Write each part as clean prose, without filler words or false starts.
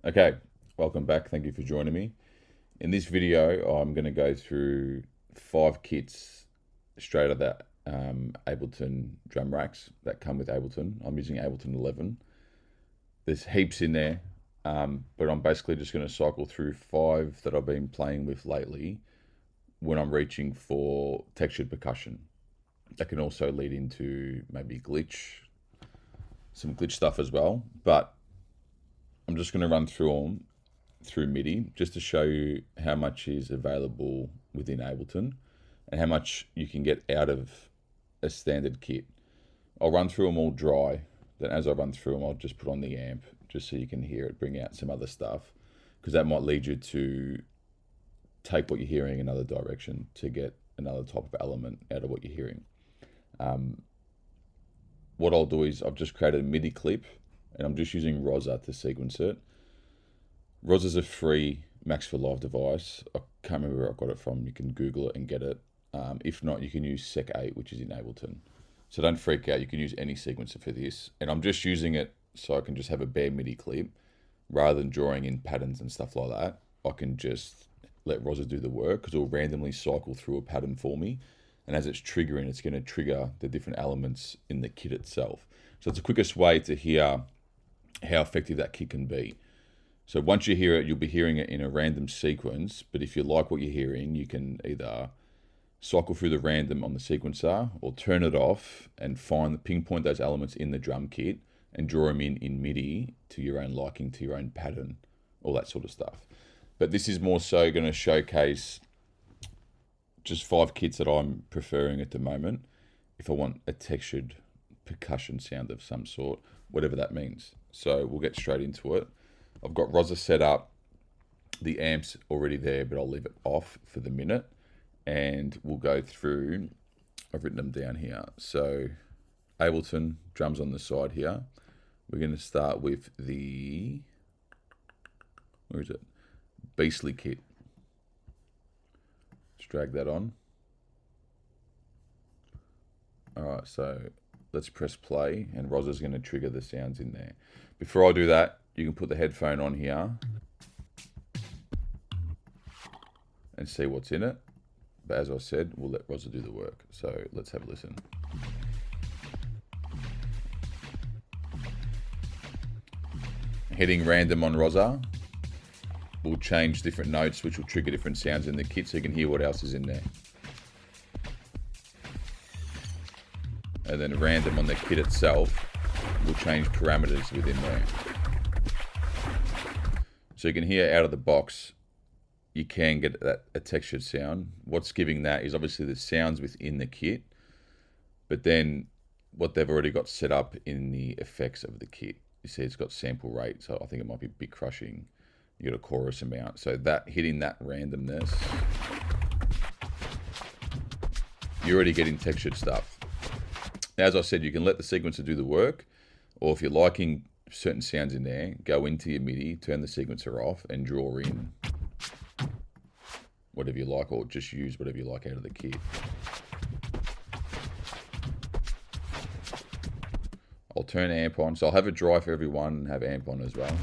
Okay, welcome back. Thank you for joining me. In this video, I'm going to go through 5 kits straight out of that Ableton drum racks that come with Ableton. I'm using Ableton 11. There's heaps in there, but I'm basically just going to cycle through 5 that I've been playing with lately when I'm reaching for textured percussion. That can also lead into maybe some glitch stuff as well, but I'm just going to run through them through MIDI just to show you how much is available within Ableton and how much you can get out of a standard kit. I'll run through them all dry, then as I run through them I'll just put on the amp just so you can hear it, bring out some other stuff, because that might lead you to take what you're hearing another direction to get another type of element out of what you're hearing. What I'll do is I've just created a MIDI clip and I'm just using Rosa to sequence it. Rosa's a free Max for Live device. I can't remember where I got it from. You can Google it and get it. If not, you can use Sec 8, which is in Ableton. So don't freak out. You can use any sequencer for this. And I'm just using it so I can just have a bare MIDI clip rather than drawing in patterns and stuff like that. I can just let Rosa do the work because it'll randomly cycle through a pattern for me. And as it's triggering, it's going to trigger the different elements in the kit itself. So it's the quickest way to hear how effective that kit can be. So once you hear it, you'll be hearing it in a random sequence, but if you like what you're hearing, you can either cycle through the random on the sequencer or turn it off and pinpoint those elements in the drum kit and draw them in MIDI to your own liking, to your own pattern, all that sort of stuff. But this is more so going to showcase just 5 kits that I'm preferring at the moment if I want a textured percussion sound of some sort, whatever that means. So we'll get straight into it. I've got Rosa set up, the amp's already there, but I'll leave it off for the minute and we'll go through. I've written them down here. So Ableton drums on the side here. We're going to start with the, where is it? Beastly kit. Let's drag that on. All right, so let's press play and Rosa's going to trigger the sounds in there. Before I do that, you can put the headphone on here and see what's in it. But as I said, we'll let Rosa do the work. So let's have a listen. Hitting random on Rosa will change different notes, which will trigger different sounds in the kit so you can hear what else is in there. And then random on the kit itself will change parameters within there. So you can hear out of the box, you can get a textured sound. What's giving that is obviously the sounds within the kit, but then what they've already got set up in the effects of the kit. You see it's got sample rate, so I think it might be bit crushing. You got a chorus amount. So that hitting that randomness, you're already getting textured stuff. Now, as I said, you can let the sequencer do the work, or if you're liking certain sounds in there, go into your MIDI, turn the sequencer off and draw in whatever you like, or just use whatever you like out of the kit. I'll turn amp on, so I'll have it dry for everyone and have amp on as well.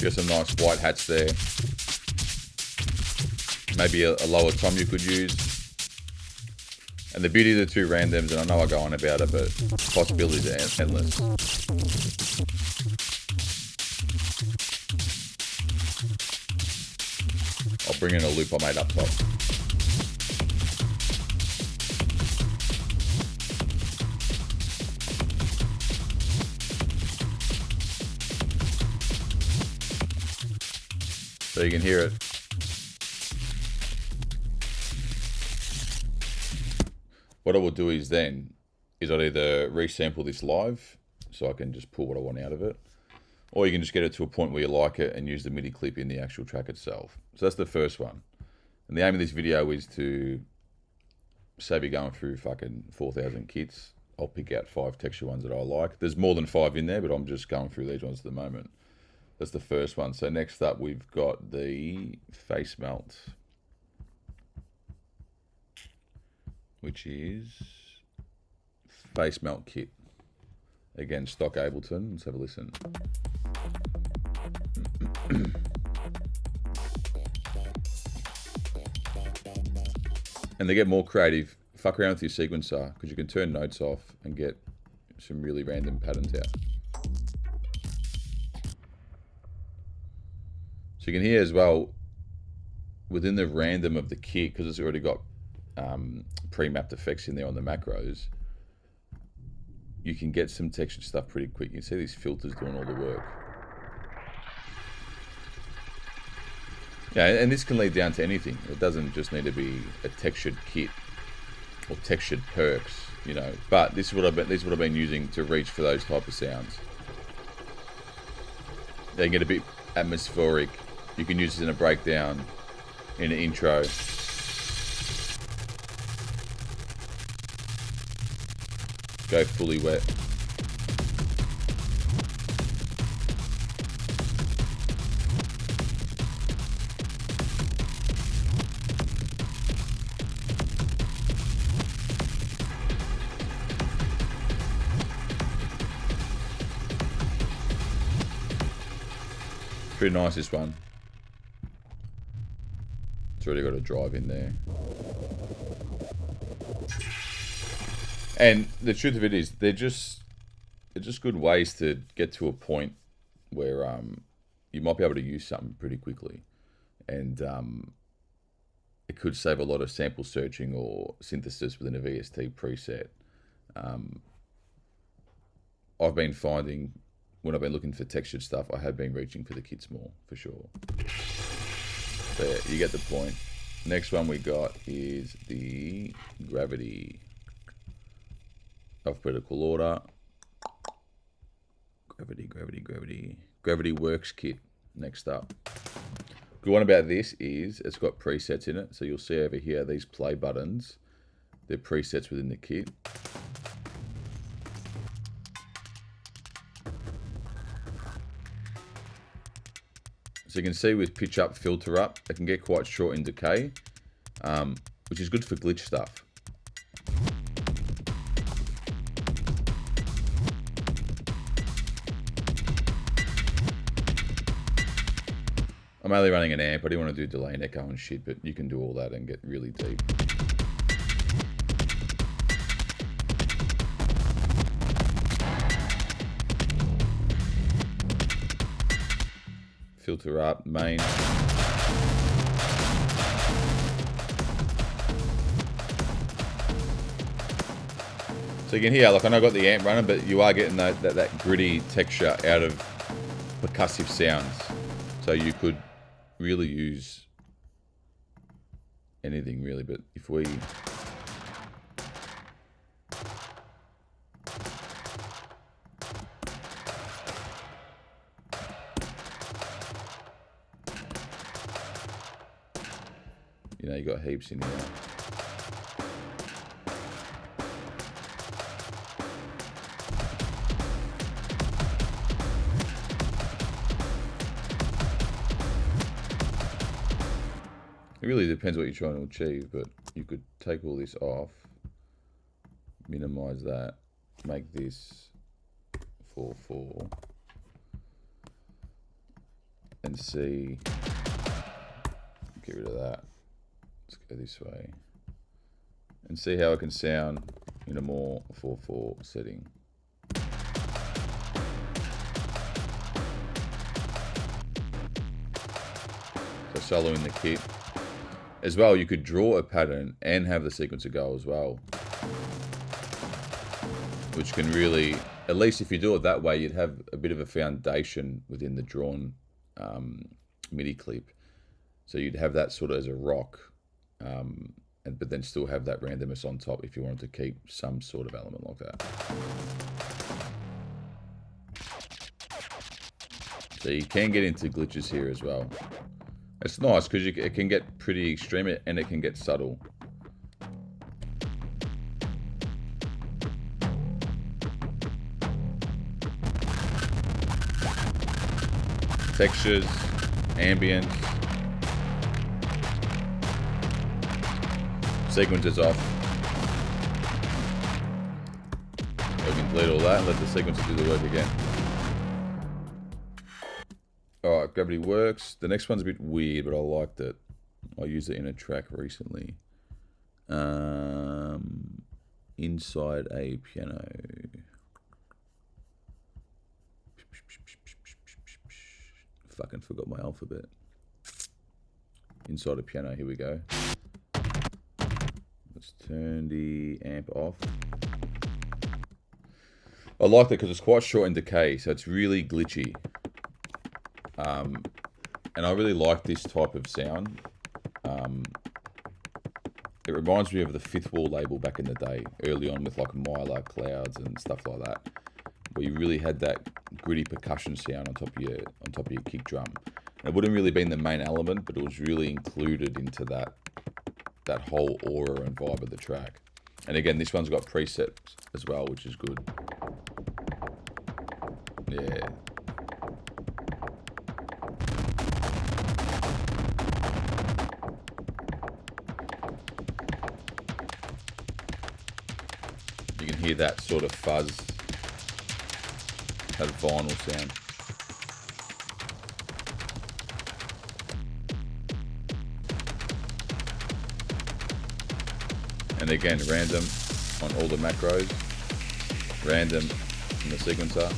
Got some nice white hats there. Maybe a lower tom you could use. And the beauty of the 2 randoms, and I know I go on about it, but possibilities are endless. I'll bring in a loop I made up top. So you can hear it. What I will do is I'll either resample this live, so I can just pull what I want out of it, or you can just get it to a point where you like it and use the MIDI clip in the actual track itself. So that's the first one. And the aim of this video is to save you going through fucking 4,000 kits. I'll pick out 5 texture ones that I like. There's more than 5 in there, but I'm just going through these ones at the moment. That's the first one. So next up, we've got the face melt. which is Face Melt Kit. Again, Stock Ableton. Let's have a listen. And they get more creative. Fuck around with your sequencer, because you can turn notes off and get some really random patterns out. So you can hear as well, within the random of the kit, because it's already got pre-mapped effects in there on the macros, you can get some textured stuff pretty quick. You can see these filters doing all the work. Yeah, and this can lead down to anything. It doesn't just need to be a textured kit or textured perks, you know. But this is what I've been using to reach for those type of sounds. They get a bit atmospheric. You can use this in a breakdown, in an intro. Go fully wet. Pretty nice, this one. It's already got a drive in there. And the truth of it is, they're just good ways to get to a point where you might be able to use something pretty quickly. And it could save a lot of sample searching or synthesis within a VST preset. I've been finding, when I've been looking for textured stuff, I have been reaching for the kits more, for sure. But yeah, you get the point. Next one we got is the Gravity. Alphabetical order. Gravity Works kit. Next up. Good one about this is it's got presets in it. So you'll see over here, these play buttons, they're presets within the kit. So you can see with pitch up, filter up, it can get quite short in decay, which is good for glitch stuff. I'm only running an amp. I didn't want to do delay and echo and shit, but you can do all that and get really deep. Filter up, main. So you can hear, like, I know I got the amp running, but you are getting that gritty texture out of percussive sounds. So you could really use anything really, but if we you know, you got heaps in here. It really depends what you're trying to achieve, but you could take all this off, minimize that, make this 4/4, and see, get rid of that. Let's go this way, and see how it can sound in a more 4/4 setting. So solo in the kit. As well, you could draw a pattern and have the sequencer go as well, which can really, at least if you do it that way, you'd have a bit of a foundation within the drawn MIDI clip. So you'd have that sort of as a rock, but then still have that randomness on top if you wanted to keep some sort of element like that. So you can get into glitches here as well. It's nice because it can get pretty extreme and it can get subtle. Textures, ambience, sequences off. delete all that and let the sequencer do the work again. Alright, gravity works. The next one's a bit weird, but I liked it. I used it in a track recently. Inside a piano. Fucking forgot my alphabet. Inside a piano, here we go. Let's turn the amp off. I like it because it's quite short in decay, so it's really glitchy. And I really like this type of sound. It reminds me of the Fifth Wall label back in the day, early on with like Mylar clouds and stuff like that, where you really had that gritty percussion sound on top of your kick drum. And it wouldn't really been the main element, but it was really included into that whole aura and vibe of the track. And again, this one's got presets as well, which is good. Yeah. You can hear that sort of fuzz, that vinyl sound. And again, random on all the macros, random in the sequencer.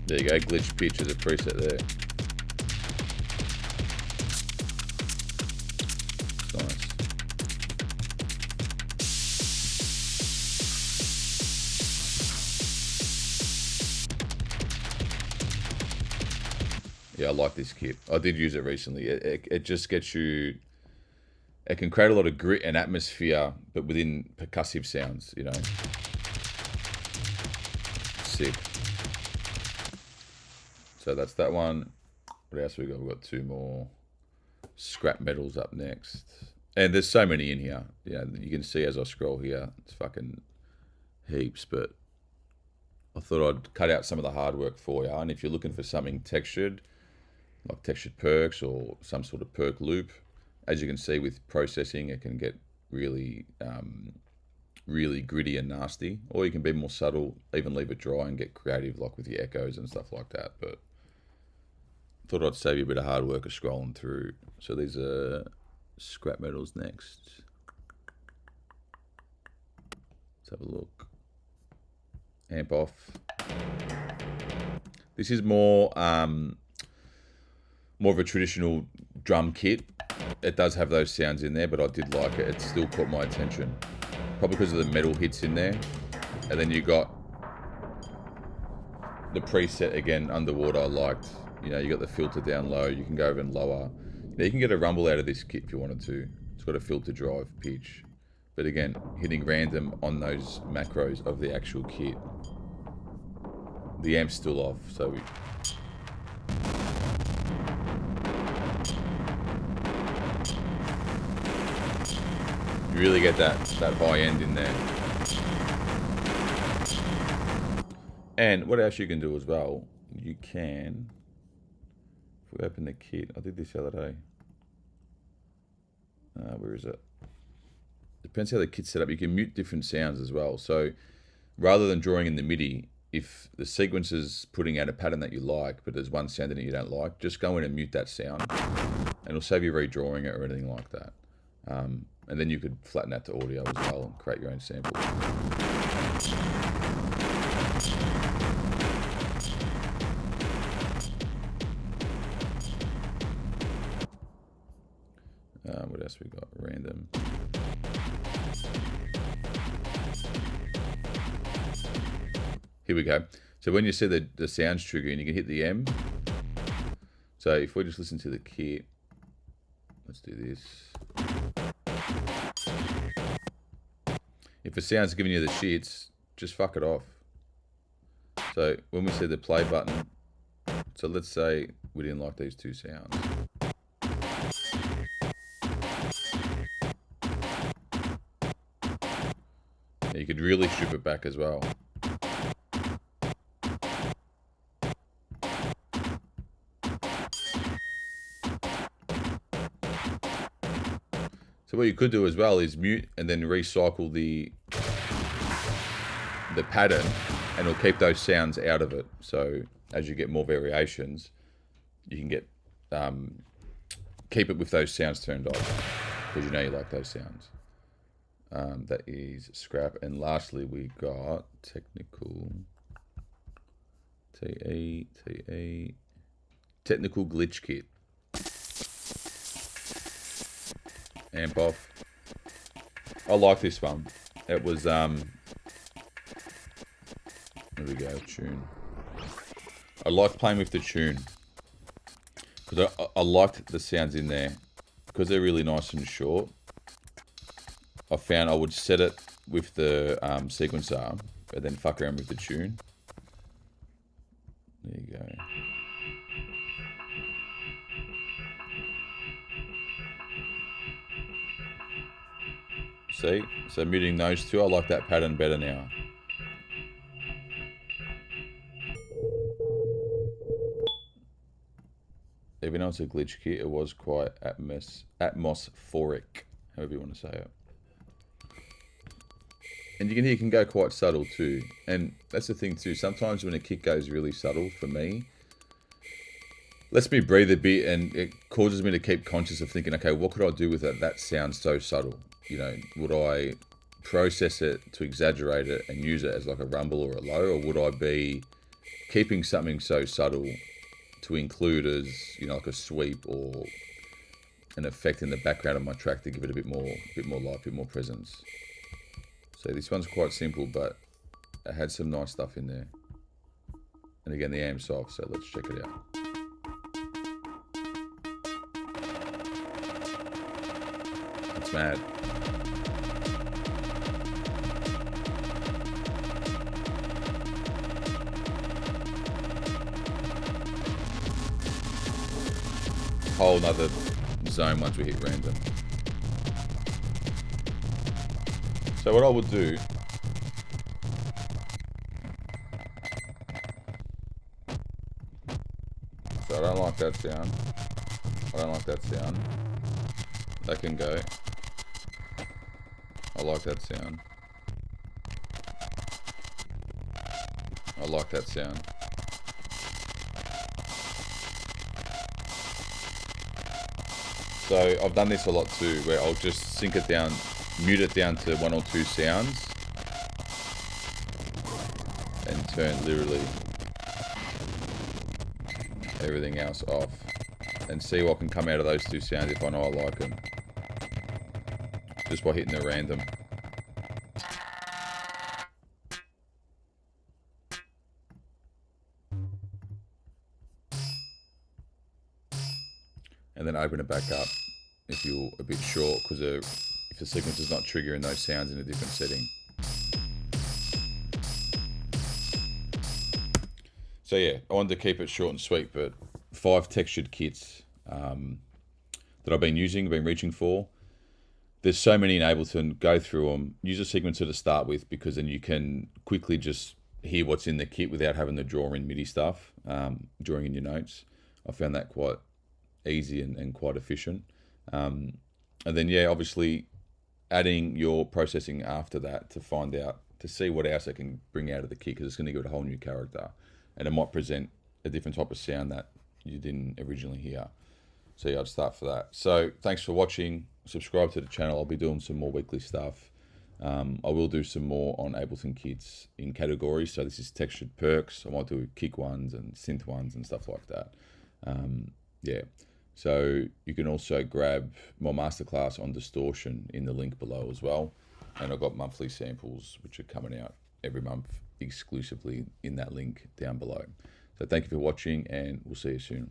There you go, glitch pitch is a preset there. Nice. Yeah, I like this kit. I did use it recently. It just gets you... It can create a lot of grit and atmosphere, but within percussive sounds, you know. Sick. So that's that one. What else we got? We've got two more scrap metals up next. And there's so many in here. Yeah, you can see as I scroll here, it's fucking heaps, but I thought I'd cut out some of the hard work for you. And if you're looking for something textured, like textured perks or some sort of perk loop, as you can see with processing, it can get really, really gritty and nasty. Or you can be more subtle, even leave it dry and get creative, like with your echoes and stuff like that. But I thought I'd save you a bit of hard work of scrolling through. So these are scrap metals next. Let's have a look. Amp off. This is more of a traditional drum kit. It does have those sounds in there, but I did like it. It still caught my attention. Probably because of the metal hits in there. And then you got the preset again, underwater, I liked. You know, you got the filter down low. You can go even lower. You can get a rumble out of this kit if you wanted to. It's got a filter drive pitch. But again, hitting random on those macros of the actual kit. The amp's still off, so we... You really get that high end in there. And what else you can do as well, you can, if we open the kit, I did this the other day. Where is it? Depends how the kit's set up. You can mute different sounds as well. So rather than drawing in the MIDI, if the sequencer's putting out a pattern that you like, but there's one sound in it you don't like, just go in and mute that sound, and it'll save you redrawing it or anything like that. And then you could flatten that to audio as well and create your own sample. What else we got? Random. Here we go. So when you see the sounds trigger and you can hit the M. So if we just listen to the kit, let's do this. If a sound's giving you the shits, just fuck it off. So when we see the play button, so let's say we didn't like these two sounds. Now you could really strip it back as well. So what you could do as well is mute and then recycle the pattern, and it'll keep those sounds out of it. So as you get more variations, you can get keep it with those sounds turned off, because you know you like those sounds. That is scrap. And lastly, we got technical technical glitch kit. Amp off. I like this one. It was there we go, tune. I like playing with the tune because I liked the sounds in there because they're really nice and short. I found I would set it with the sequencer and then fuck around with the tune. There you go. See? So muting those two, I like that pattern better now. Even though it's a glitch kit, it was quite atmospheric, however you want to say it. And you can hear it can go quite subtle too. And that's the thing too, sometimes when a kick goes really subtle, for me, lets me breathe a bit, and it causes me to keep conscious of thinking, okay, what could I do with it that sounds so subtle? You know, would I process it to exaggerate it and use it as like a rumble or a low, or would I be keeping something so subtle to include as, you know, like a sweep or an effect in the background of my track to give it a bit more life, a bit more presence. So this one's quite simple, but it had some nice stuff in there. And again, the amp's off, so let's check it out. It's mad. Whole nother zone once we hit random. So what I would do, so I don't like that sound. I don't like that sound. That can go. I like that sound. I like that sound. So I've done this a lot too, where I'll just sync it down, mute it down to 1 or 2 sounds, and turn literally everything else off, and see what can come out of those 2 sounds if I know I like them, just by hitting the random. And then open it back up if you're a bit short, because if the sequence is not triggering those sounds in a different setting. So yeah, I wanted to keep it short and sweet, but 5 textured kits that I've been using, been reaching for. There's so many in Ableton, go through them. Use a sequencer to start with, because then you can quickly just hear what's in the kit without having to draw in MIDI stuff, drawing in your notes. I found that quite easy and quite efficient. And then yeah, obviously adding your processing after that to find out, to see what else I can bring out of the kit, because it's going to give it a whole new character, and it might present a different type of sound that you didn't originally hear. So yeah, I'd start for that. So thanks for watching. Subscribe to the channel. I'll be doing some more weekly stuff. I will do some more on Ableton kits in categories. So this is textured perks. I might do kick ones and synth ones and stuff like that. Yeah. So you can also grab my masterclass on distortion in the link below as well. And I've got monthly samples which are coming out every month exclusively in that link down below. So thank you for watching, and we'll see you soon.